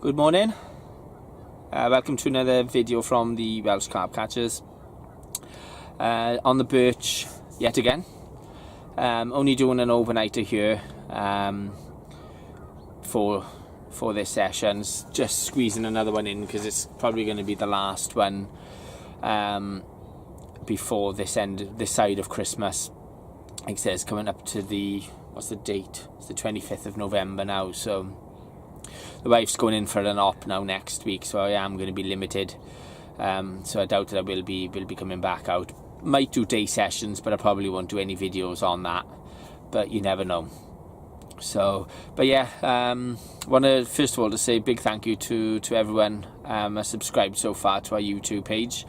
Good morning, welcome to another video from the Welsh Carpcatchers. On the Birch yet again. Only doing an overnighter here for this session. Just squeezing another one in because it's probably going to be the last one before this side of Christmas. Like I said, it's coming up to what's the date? It's the 25th of November now, so the wife's going in for an op now next week, so I am going to be limited. So I doubt that I will be coming back out. Might do day sessions, but I probably won't do any videos on that. But you never know. So, but yeah, want to first of all to say a big thank you to everyone has subscribed so far to our YouTube page,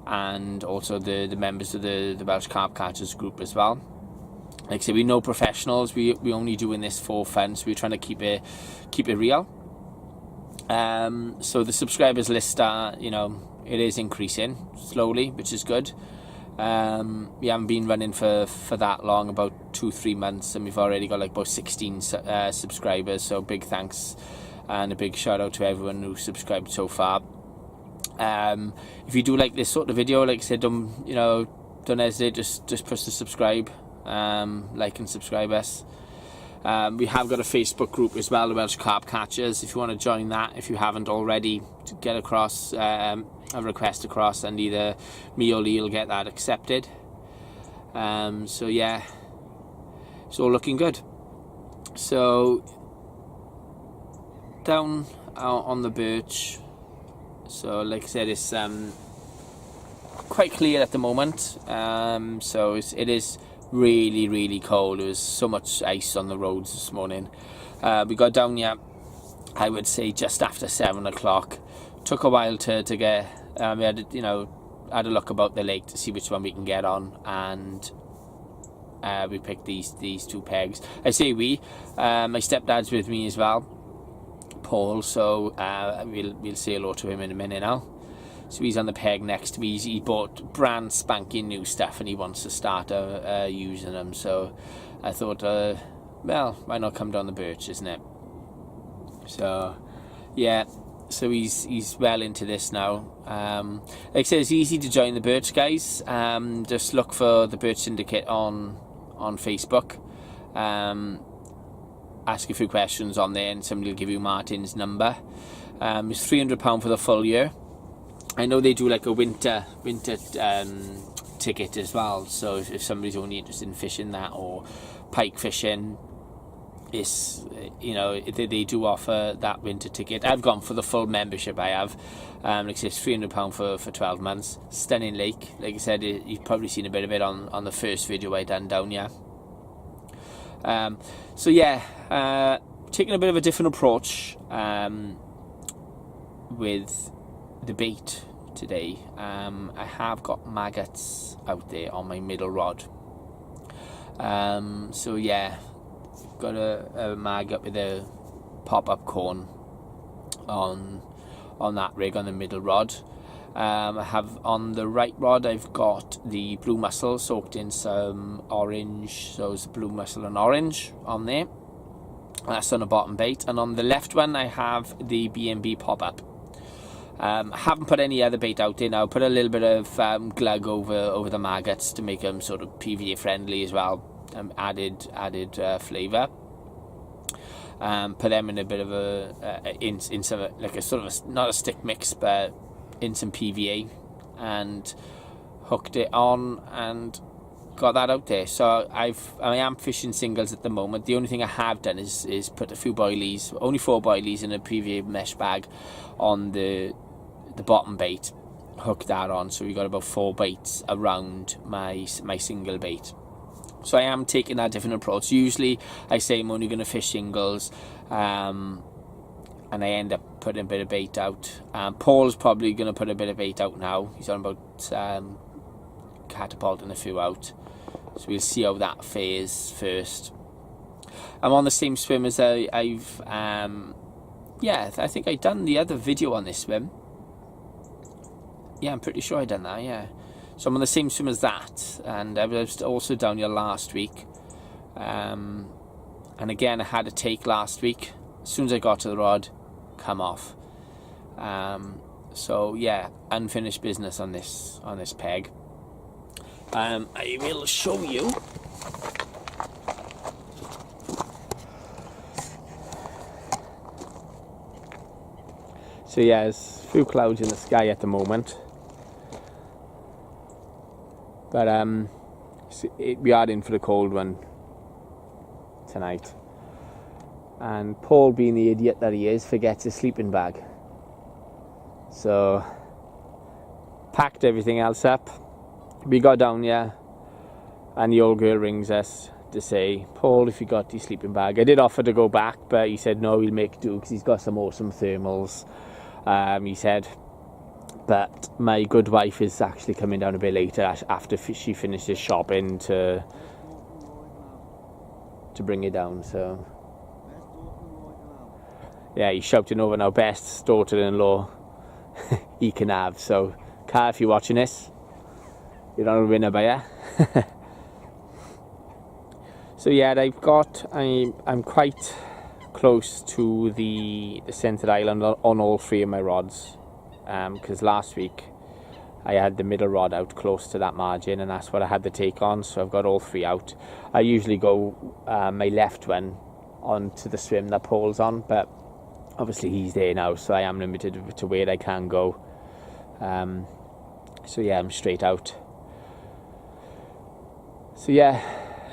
and also the members of the Welsh Carpcatchers group as well. Like I say, we're no professionals. We only doing this for fun, so we're trying to keep it real. So the subscribers list it is increasing slowly, which is good. We haven't been running for that long, about 2-3 months, and we've already got like about 16 subscribers. So big thanks and a big shout out to everyone who subscribed so far. If you do like this sort of video, like I said, don't hesitate, just press the subscribe. Like and subscribe us. We have got a Facebook group as well, the Welsh Carpcatchers. If you want to join that, if you haven't already, to get across a request across, and either me or Lee will get that accepted. So yeah, it's all looking good. So down on the Birch, so like I said, it's quite clear at the moment. So it is really cold. There was so much ice on the roads this morning. We got down here, I would say, just after 7 o'clock. Took a while to get. We had a look about the lake to see which one we can get on, and we picked these two pegs. I say we. My stepdad's with me as well, Paul. So we'll say hello to him in a minute now. So he's on the peg next to me. He bought brand spanking new stuff and he wants to start using them. So I thought, well, why not come down the Birch, isn't it? So yeah, so he's well into this now. Like I said, it's easy to join the Birch, guys. Just look for the Birch Syndicate on Facebook. Ask a few questions on there and somebody will give you Martin's number. It's £300 for the full year. I know they do like a winter ticket as well, so if somebody's only interested in fishing that or pike fishing, it's they do offer that winter ticket. I've gone for the full membership. I have, like I said, it's £300 for 12 months. Stunning lake. Like I said, you've probably seen a bit of it on the first video I done down here. So yeah, taking a bit of a different approach with the bait today. I have got maggots out there on my middle rod. So yeah, got a maggot with a pop-up cone on that rig on the middle rod. I have on the right rod, I've got the blue mussel soaked in some orange, so it's blue mussel and orange on there. That's on the bottom bait, and on the left one I have the B&B pop-up. I haven't put any other bait out there now. Put a little bit of glug over the maggots to make them sort of PVA friendly as well. Added flavour. Put them in a bit of in some, like a sort of not a stick mix, but in some PVA, and hooked it on and got that out there. So I am fishing singles at the moment. The only thing I have done is put a few boilies, only 4 boilies in a PVA mesh bag on the bottom bait, hook that on, so we got about 4 baits around my single bait. So I am taking that different approach. Usually I say I'm only going to fish singles, and I end up putting a bit of bait out. Paul's probably going to put a bit of bait out now. He's on about catapulting a few out, so we'll see how that fares first. I'm on the same swim as I've yeah, I think I've done the other video on this swim. Yeah, I'm pretty sure I done that, yeah. So I'm on the same swim as that, and I was also down here last week. And again, I had a take last week. As soon as I got to the rod, come off. So yeah, unfinished business on this peg. I will show you. So yeah, there's a few clouds in the sky at the moment, but we are in for the cold one tonight. And Paul, being the idiot that he is, forgets his sleeping bag. So packed everything else up. We got down here, and the old girl rings us to say, Paul, if you got your sleeping bag. I did offer to go back, but he said no, he'll make do because he's got some awesome thermals. He said, but my good wife is actually coming down a bit later after she finishes shopping to bring it down. So yeah, he's shouting over now, best daughter-in-law he can have. So Car, if you're watching this, you're on a winner by ya. So yeah, I'm quite close to the centre island on all three of my rods, because last week I had the middle rod out close to that margin, and that's what I had to take on, so I've got all three out. I usually go my left one onto the swim that Paul's on, but obviously he's there now, so I am limited to where I can go. So yeah, I'm straight out. So yeah,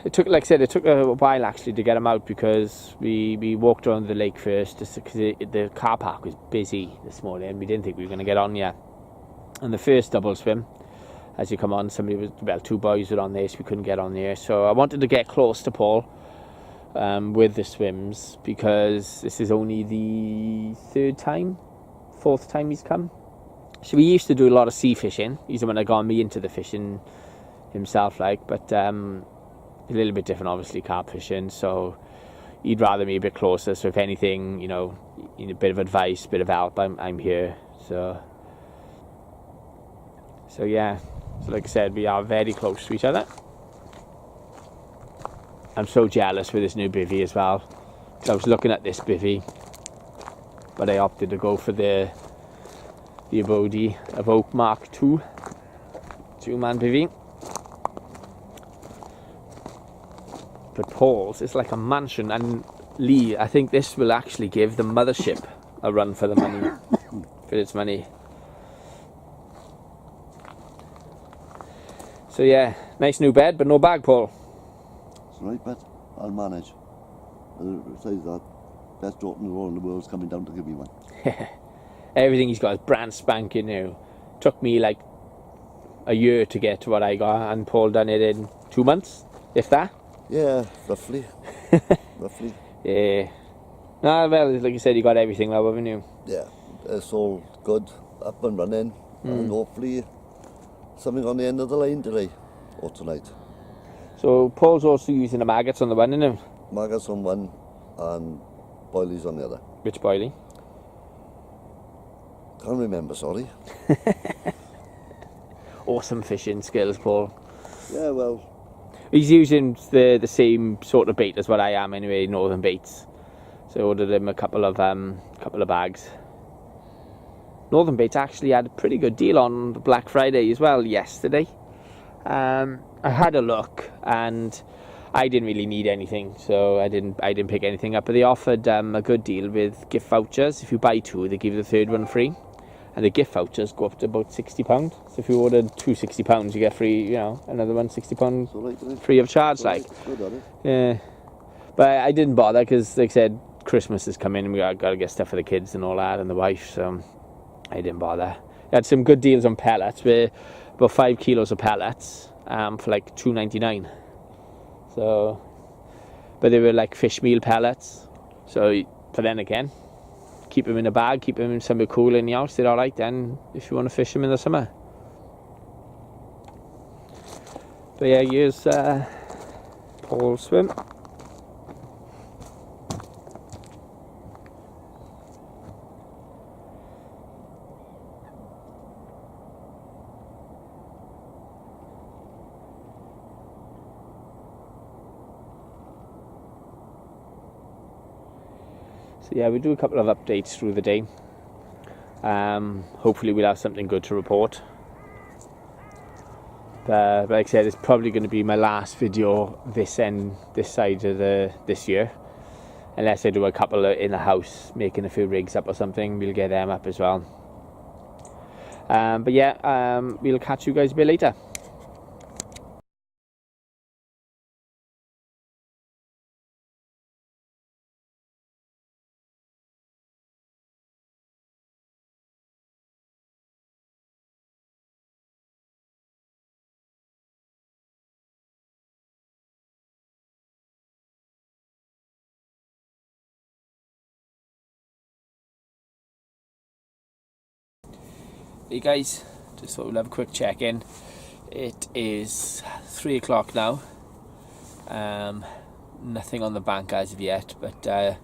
it took a while actually to get them out, because we walked around the lake first, just because the car park was busy this morning and we didn't think we were going to get on yet. And the first double swim, as you come on, two boys were on there, so we couldn't get on there. So I wanted to get close to Paul with the swims, because this is only the fourth time he's come. So we used to do a lot of sea fishing. He's the one that got me into the fishing himself, but a little bit different, obviously, carp fishing, so he'd rather me a bit closer. So if anything, you know, a bit of advice, a bit of help, I'm here. So yeah, so like I said, we are very close to each other. I'm so jealous with this new bivvy as well, because I was looking at this bivvy, but I opted to go for the Abode of Oak Mark II 2-man bivvy. But Paul's is like a mansion, and Lee, I think this will actually give the mothership a run for the money, for its money. So yeah, nice new bed, but no bag, Paul. That's right, but I'll manage. Besides that, best daughter in the world's coming down to give me one. Everything he's got is brand spanking new. Took me like a year to get to what I got, and Paul done it in 2 months, if that. Yeah, roughly. Roughly. Yeah. No, well, like you said, you got everything now, haven't you? Yeah, it's all good, up and running, and hopefully something on the end of the line today, or tonight. So Paul's also using the maggots on the one, isn't he? Maggots on one, and boilies on the other. Which boilie? Can't remember, sorry. Awesome fishing skills, Paul. Yeah, well, he's using the same sort of bait as what I am anyway, Northern Baits. So I ordered him a couple of bags. Northern Baits actually had a pretty good deal on Black Friday as well yesterday. I had a look and I didn't really need anything, so I didn't pick anything up. But they offered a good deal with gift vouchers. If you buy two, they give you the third one free. And the gift vouchers go up to about £60. So if you ordered two £60, you get free, you know, another one £60 free of charge, like. Yeah. But I didn't bother, because, like I said, Christmas is coming and we got to get stuff for the kids and all that, and the wife, so I didn't bother. They had some good deals on pellets, with about 5 kilos of pellets for like $2.99. So, but they were like fish meal pellets. So, but then again, keep them in a bag, keep them in somewhere cool in the house, they're alright then if you want to fish them in the summer. But yeah, here's Paul's swim. So yeah, we do a couple of updates through the day. Hopefully we'll have something good to report. But like I said, it's probably going to be my last video this side of this year, unless I do a couple in the house, making a few rigs up or something. We'll get them up as well. But yeah, we'll catch you guys a bit later. Hey guys, just thought we'll have a quick check-in. It is 3 o'clock now. Nothing on the bank as of yet, but the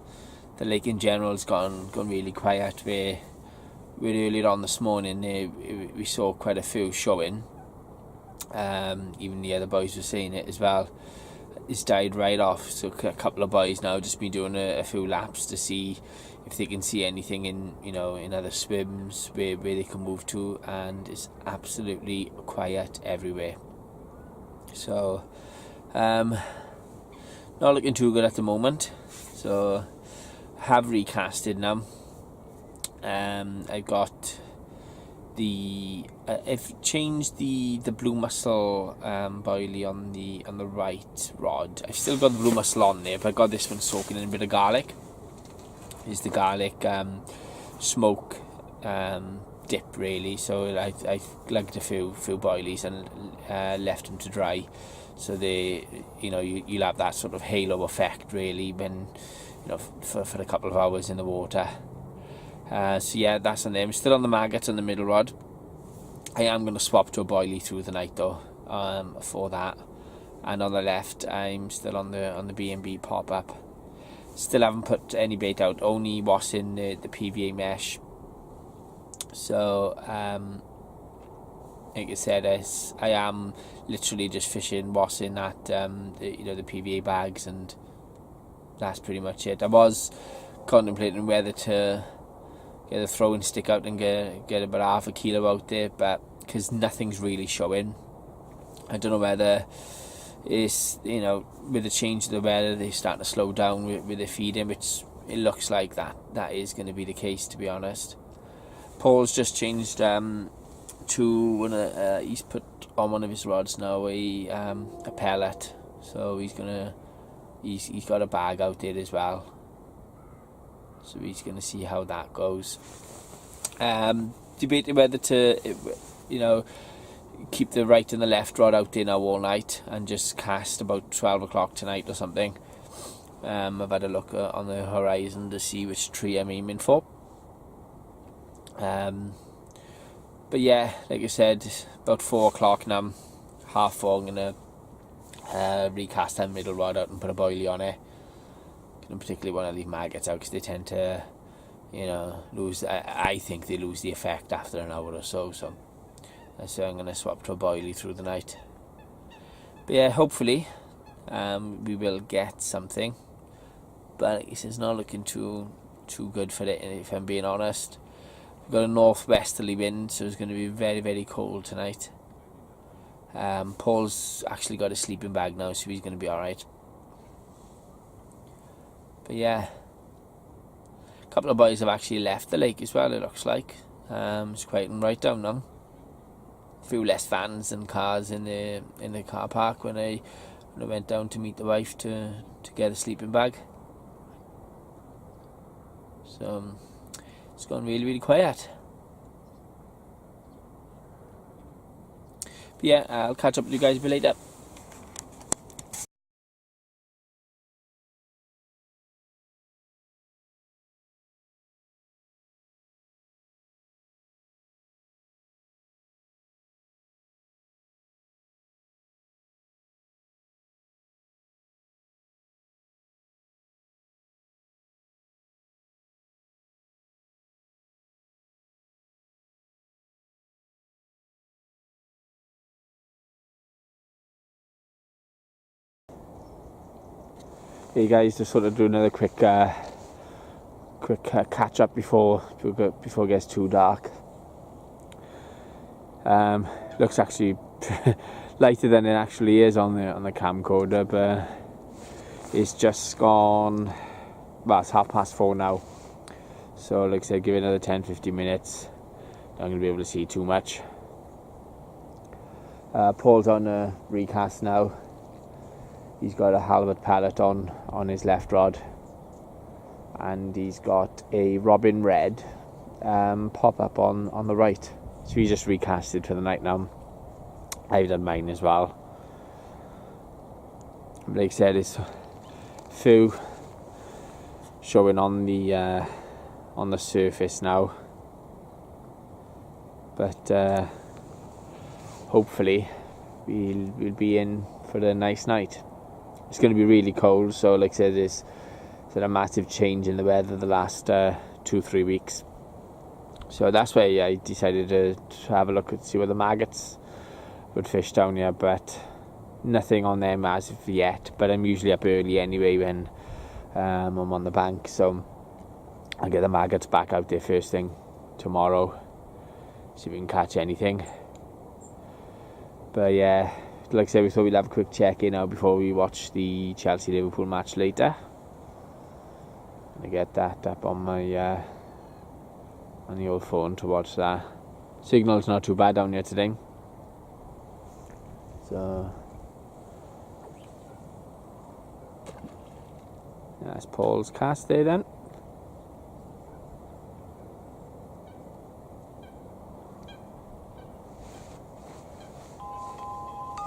lake in general has gone really quiet. We're earlier on this morning, we saw quite a few showing. Even the other boys were saying it as well. It's died right off, so a couple of boys now just been doing a few laps to see if they can see anything in other swims where they can move to, and it's absolutely quiet everywhere. So not looking too good at the moment. So have recasted now. I've got I've changed the blue mussel boilie on the right rod. I've still got the blue mussel on there, but I got this one soaking in a bit of garlic. Is the garlic smoke dip really? So I lugged a few boilies and left them to dry, so you'll have that sort of halo effect really when for a couple of hours in the water. So yeah, that's on there. I'm still on the maggots on the middle rod. I am going to swap to a boilie through the night though, for that. And on the left, I'm still on the B&B pop-up. Still haven't put any bait out, only wassing the PVA mesh. So, like I said, I am literally just fishing, wassing at the PVA bags, and that's pretty much it. I was contemplating whether to get a throwing stick out and get about half a kilo out there, but because nothing's really showing. I don't know whether it's with the change of the weather they're starting to slow down with the feeding, which it looks like that is going to be the case, to be honest. Paul's just changed to one he's put on one of his rods now a pellet, so he's got a bag out there as well. So he's going to see how that goes. Debating whether to, keep the right and the left rod out there now all night and just cast about 12 o'clock tonight or something. I've had a look on the horizon to see which tree I'm aiming for. But yeah, like I said, about 4 o'clock now, 4:30, I'm going to recast that middle rod out and put a boilie on it. And particularly want to leave maggots out because they tend to, lose. I think they lose the effect after an hour or so. So I'm going to swap to a boilie through the night. But yeah, hopefully, we will get something. But it's not looking too good for it, if I'm being honest. We've got a northwesterly wind, so it's going to be very, very cold tonight. Paul's actually got a sleeping bag now, so he's going to be alright. But yeah, a couple of boys have actually left the lake as well, it looks like. It's quieting right down now. A few less vans and cars in the car park when I went down to meet the wife to get a sleeping bag. So it's gone really, really quiet. But yeah, I'll catch up with you guys a bit later. Hey guys, just sort of do another quick quick catch up before it gets too dark. Looks actually lighter than it actually is on the camcorder, but it's just gone. Well, it's 4:30 now. So, like I said, give it another 10-15 minutes. I'm going to be able to see too much. Paul's on a recast now. He's got a halibut pellet on his left rod, and he's got a robin red pop up on the right. So he just recasted for the night now. I've done mine as well. Like I said, it's few showing on the surface now, but hopefully we'll be in for the nice night. It's going to be really cold, so like I said, it's a massive change in the weather the last 2-3 weeks. So that's why I decided to have a look and see where the maggots would fish down here, but nothing on them as of yet. But I'm usually up early anyway when I'm on the bank, so I'll get the maggots back out there first thing tomorrow, see if we can catch anything. But yeah, like I said, we thought we'd have a quick check-in now before we watch the Chelsea-Liverpool match later. I get that up on my on the old phone to watch that. Signal's not too bad down here today, so that's Paul's cast there then.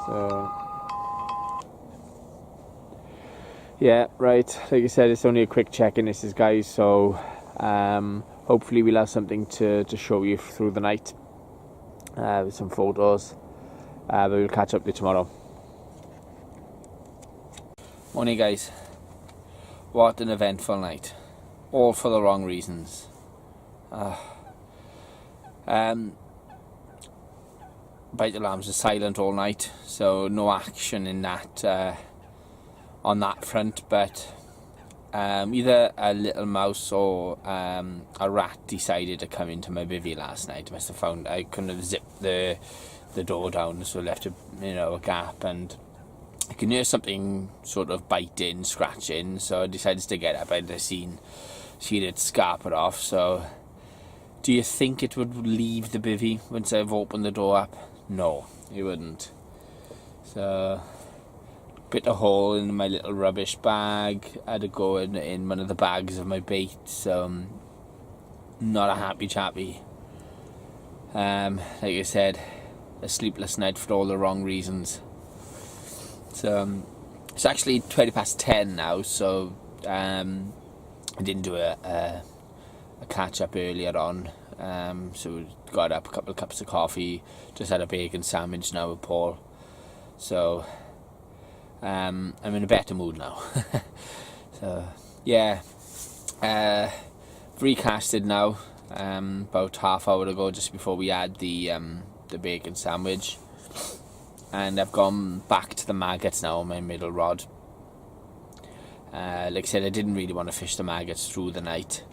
So yeah, right, like I said, it's only a quick check-in this is, guys, so hopefully we'll have something to show you through the night with some photos, but we'll catch up with you tomorrow. Morning, guys. What an eventful night, all for the wrong reasons. Bite the Lambs was silent all night, so no action in that on that front, but either a little mouse or a rat decided to come into my bivvy last night. I couldn't have zipped the door down, so left a gap, and I could hear something sort of biting, scratching, so I decided to get up. I'd seen it scarp it off. So do you think it would leave the bivvy once I've opened the door up? No, it wouldn't. So bit a hole in my little rubbish bag. I had to go in one of the bags of my bait, so not a happy chappy. Like I said, a sleepless night for all the wrong reasons. So it's actually 10 now, so I didn't do a catch up earlier on, so we got up, a couple of cups of coffee, just had a bacon sandwich now with Paul, so I'm in a better mood now. So yeah, recasted now about half hour ago, just before we had the bacon sandwich, and I've gone back to the maggots now on my middle rod. Like I said, I didn't really want to fish the maggots through the night,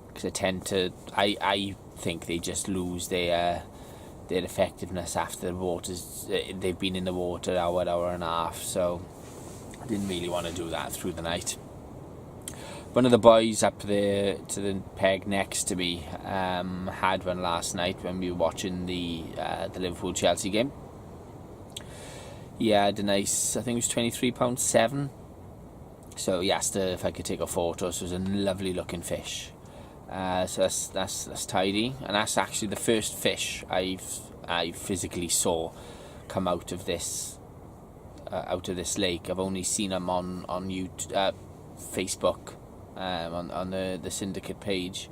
because I think they just lose their effectiveness after they've been in the water hour and a half, so I didn't really want to do that through the night. One of the boys up there to the peg next to me had one last night when we were watching the Liverpool-Chelsea game. He had a nice, I think it was £23.7, so he asked if I could take a photo, so it was a lovely looking fish. So that's tidy, and that's actually the first fish I physically saw come out of this lake. I've only seen them on YouTube, Facebook, on the syndicate page.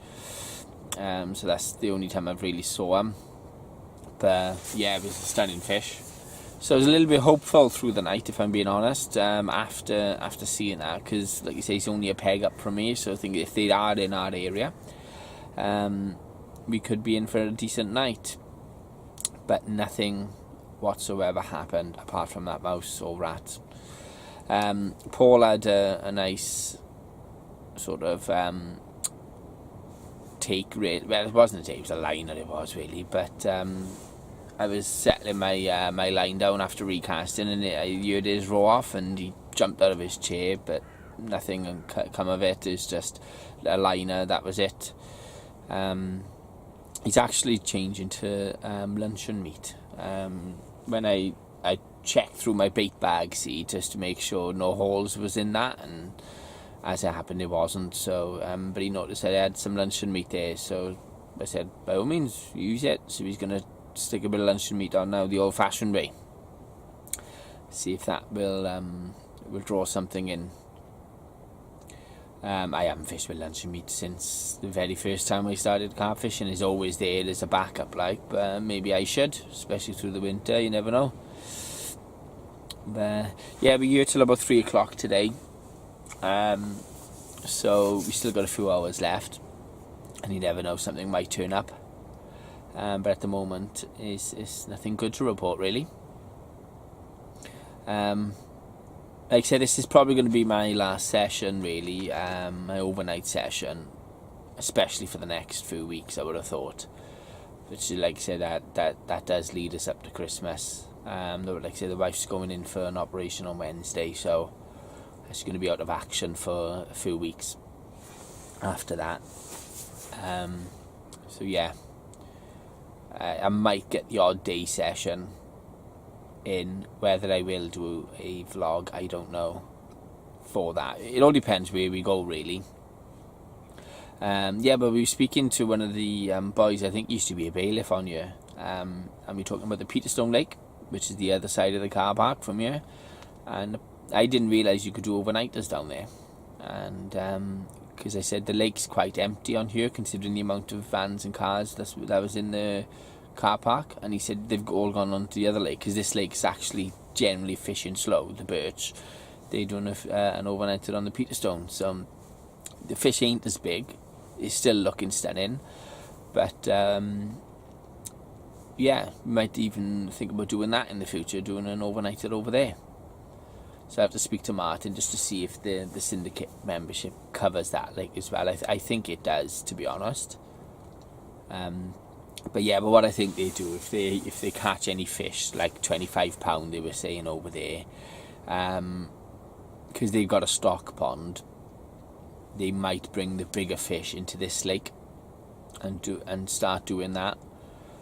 So that's the only time I've really saw them. But yeah, it was a stunning fish. So I was a little bit hopeful through the night, if I'm being honest, after seeing that, because like you say, it's only a peg up from me, so I think if they are in our area, we could be in for a decent night. But nothing whatsoever happened apart from that mouse or rat. Paul had a nice sort of take, well, it wasn't a take, it was a liner it was really, but I was settling my my line down after recasting, and I heard his row off, and he jumped out of his chair, but nothing come of it. It's just a liner, that was it. He's actually changing to luncheon meat. When I checked through my bait bag, see, just to make sure no holes was in that, and as it happened, it wasn't. So, but he noticed I had some luncheon meat there, so I said, by all means, use it. So he's going to stick a bit of luncheon meat on now, the old-fashioned way. See if that will draw something in. I haven't fished with luncheon meat since the very first time I started carp fishing. It's always there as a backup, but maybe I should, especially through the winter, you never know. But yeah, we're here till about 3 o'clock today. So we still got a few hours left, and you never know, something might turn up. But at the moment, it's nothing good to report, really. Like I said, this is probably going to be my last session, really, my overnight session, especially for the next few weeks, I would have thought. Which, like I said, that does lead us up to Christmas. Like I said, the wife's going in for an operation on Wednesday, so she's going to be out of action for a few weeks after that. So yeah, I might get the odd day session in. Whether I will do a vlog, I don't know for that. It all depends where we go, really. Yeah, but we were speaking to one of the boys, I think used to be a bailiff on here, and we were talking about the Peterstone Lake, which is the other side of the car park from here, and I didn't realise you could do overnighters down there, and because I said the lake's quite empty on here considering the amount of vans and cars that was in the car park, and he said they've all gone on to the other lake, because this lake's actually generally fishing slow, the Birch. They're doing an overnighter on the Peterstone, so the fish ain't as big, it's still looking stunning, but yeah, we might even think about doing that in the future, doing an overnighter over there. So I have to speak to Martin just to see if the syndicate membership covers that lake as well. I think it does, to be honest. But yeah, but what I think they do, if they catch any fish, like £25 they were saying over there, because they've got a stock pond, they might bring the bigger fish into this lake and start doing that.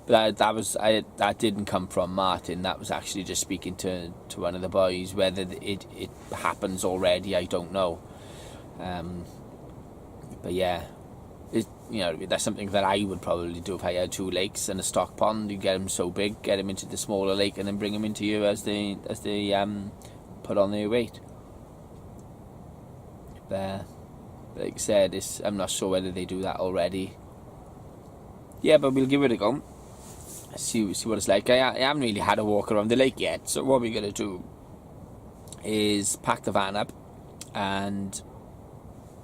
But that didn't come from Martin. That was actually just speaking to one of the boys. Whether it happens already, I don't know. But yeah, that's something that I would probably do if I had 2 lakes and a stock pond. You get them so big, get them into the smaller lake, and then bring them into you as they put on their weight. But like I said, I'm not sure whether they do that already. Yeah, but we'll give it a go. See what it's like. I haven't really had a walk around the lake yet, so what we're going to do is pack the van up and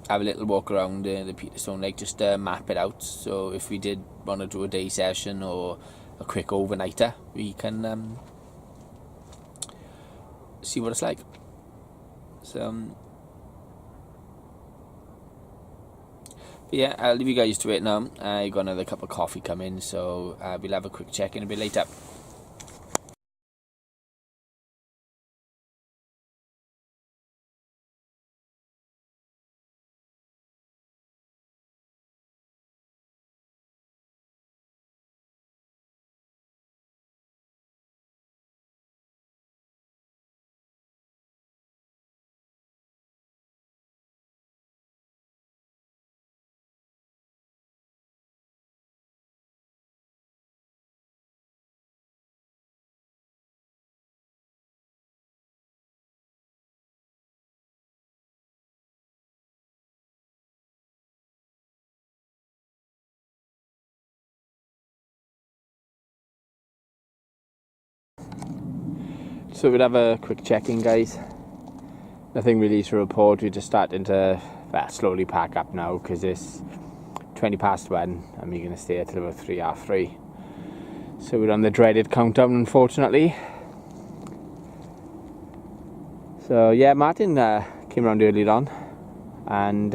have a little walk around the Peterstone Lake, just to map it out. So if we did want to do a day session or a quick overnighter, we can see what it's like. So but yeah, I'll leave you guys to it now. I got another cup of coffee coming, so we'll have a quick check in a bit later. So we'll have a quick check-in, guys. Nothing really to report. We're just starting to slowly pack up now, because it's 20 past 1 and we're going to stay till about 3:30. So we're on the dreaded countdown, unfortunately. So yeah, Martin came around earlier on. and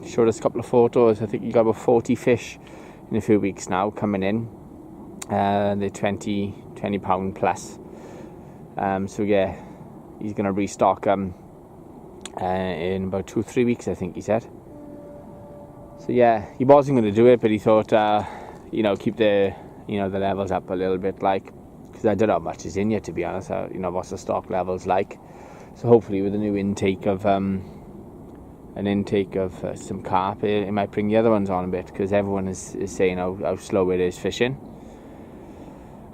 showed us a couple of photos. I think he got about 40 fish in a few weeks now coming in. They're 20 pound plus. So yeah, he's going to restock in about 2-3 weeks, I think he said. So yeah, he wasn't going to do it, but he thought, keep the levels up a little bit, because I don't know how much is in yet, to be honest. What's the stock levels like? So hopefully with a new intake of some carp, it might bring the other ones on a bit, because everyone is saying how slow it is fishing.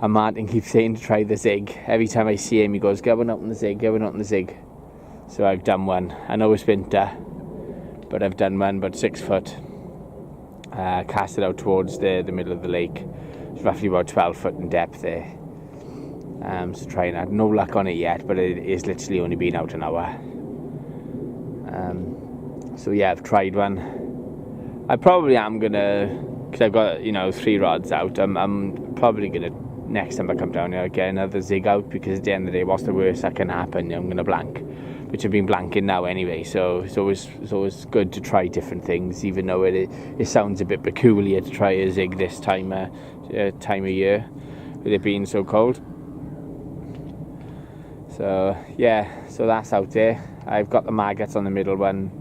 And Martin keeps saying to try the zig. Every time I see him, he goes, "Get one out on the zig, get one out on the zig." So I've done one. I know it's winter, but I've done one, about 6 foot. Cast it out towards the middle of the lake. It's roughly about 12 foot in depth there. So trying that. No luck on it yet, but it is literally only been out an hour. So yeah, I've tried one. I probably am gonna, because I've got 3 rods out. I'm probably gonna, next time I come down here, get another zig out, because at the end of the day, what's the worst that can happen? I'm gonna blank, which I've been blanking now anyway. So it's always good to try different things, even though it sounds a bit peculiar to try a zig this time of year, with it being so cold. So yeah, so that's out there. I've got the maggots on the middle one,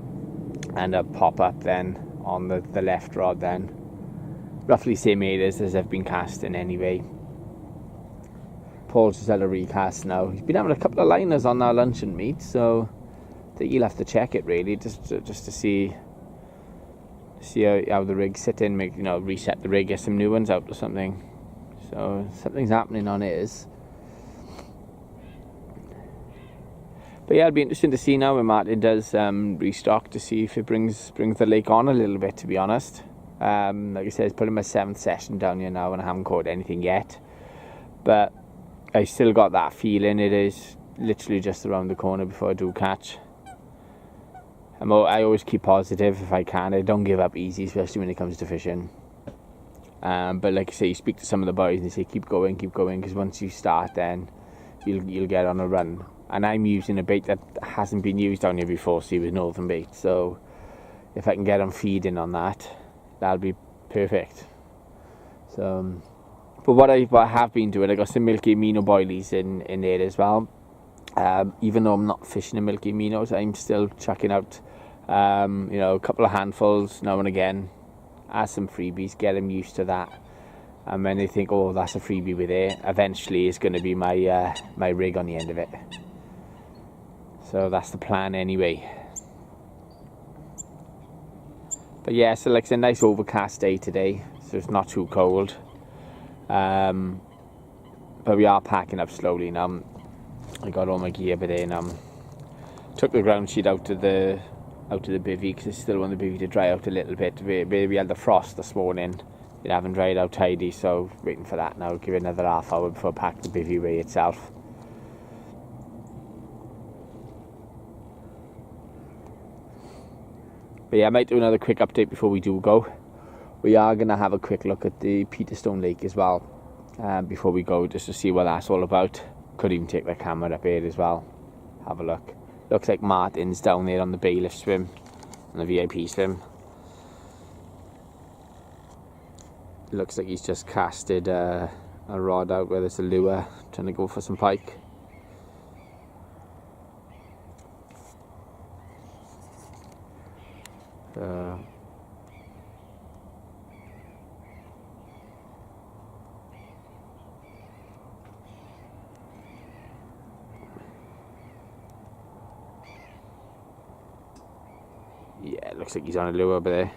and a pop up then on the left rod then. Roughly same areas as I've been casting anyway. Paul's just had a recast now. He's been having a couple of liners on our luncheon meat, so I think you'll have to check it really, just to see how the rig's sitting, reset the rig, get some new ones out or something. So something's happening on his. But yeah, it'll be interesting to see now when Martin does restock, to see if it brings the lake on a little bit, to be honest. Like I said, it's probably my 7th session down here now, and I haven't caught anything yet. But I still got that feeling it is literally just around the corner before I do catch. I always keep positive if I can. I don't give up easy, especially when it comes to fishing. But like I say, you speak to some of the boys and they say keep going, because once you start, then you'll get on a run. And I'm using a bait that hasn't been used down here before, see, with northern bait. So if I can get them feeding on that, that'll be perfect. So, but what I have been doing, I got some milky amino boilies in there as well. Even though I'm not fishing in milky aminos, I'm still chucking out, a couple of handfuls now and again, as some freebies, get them used to that. And when they think, oh, that's a freebie with it, eventually it's going to be my rig on the end of it. So that's the plan anyway. But yeah, so like it's a nice overcast day today, so it's not too cold. But we are packing up slowly now. I got all my gear by then. Took the ground sheet out to the bivvy, because I still want the bivvy to dry out a little bit. We had the frost this morning. It haven't dried out tidy, so waiting for that now. Give it another half hour before I pack the bivvy away itself. But yeah, I might do another quick update before we do go. We are going to have a quick look at the Peterstone Lake as well, before we go, just to see what that's all about. Could even take the camera up here as well. Have a look. Looks like Martin's down there on the bailiff swim, on the VIP swim. Looks like he's just casted a rod out where there's a lure, trying to go for some pike. Yeah, it looks like he's on a lure over there.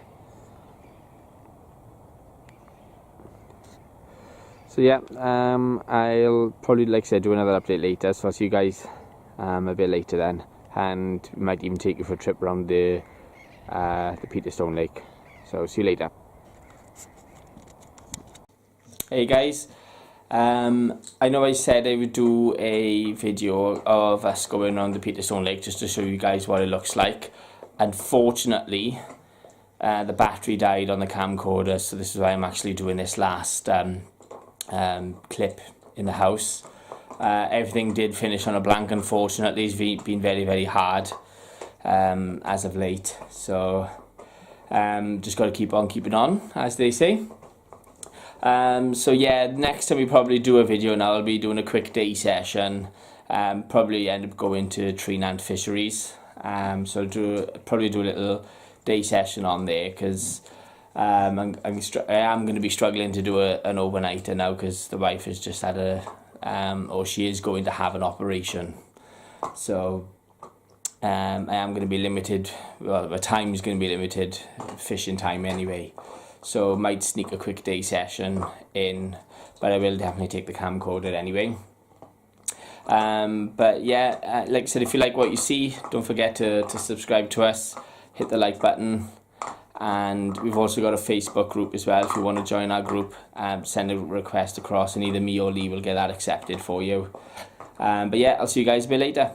So yeah, I'll probably, like I said, do another update later, so I'll see you guys a bit later then, and we might even take you for a trip around the Peterstone Lake. So see you later. Hey guys, I know I said I would do a video of us going around the Peterstone Lake just to show you guys what it looks like. Unfortunately, the battery died on the camcorder, so this is why I'm actually doing this last clip in the house. Everything did finish on a blank, unfortunately. It's been very, very hard. as of late. So just got to keep on keeping on, as they say. So yeah, next time we probably do a video now, I'll be doing a quick day session. Probably end up going to Treenant Fisheries. So probably do a little day session on there, because I am going to be struggling to do an overnighter now, because the wife has just had or she is going to have an operation. So I am going to be limited. Well, the time is going to be limited, fishing time anyway. So might sneak a quick day session in, but I will definitely take the camcorder anyway. But yeah, like I said, if you like what you see, don't forget to subscribe to us, hit the like button, and we've also got a Facebook group as well. If you want to join our group, send a request across, and either me or Lee will get that accepted for you. But yeah, I'll see you guys a bit later.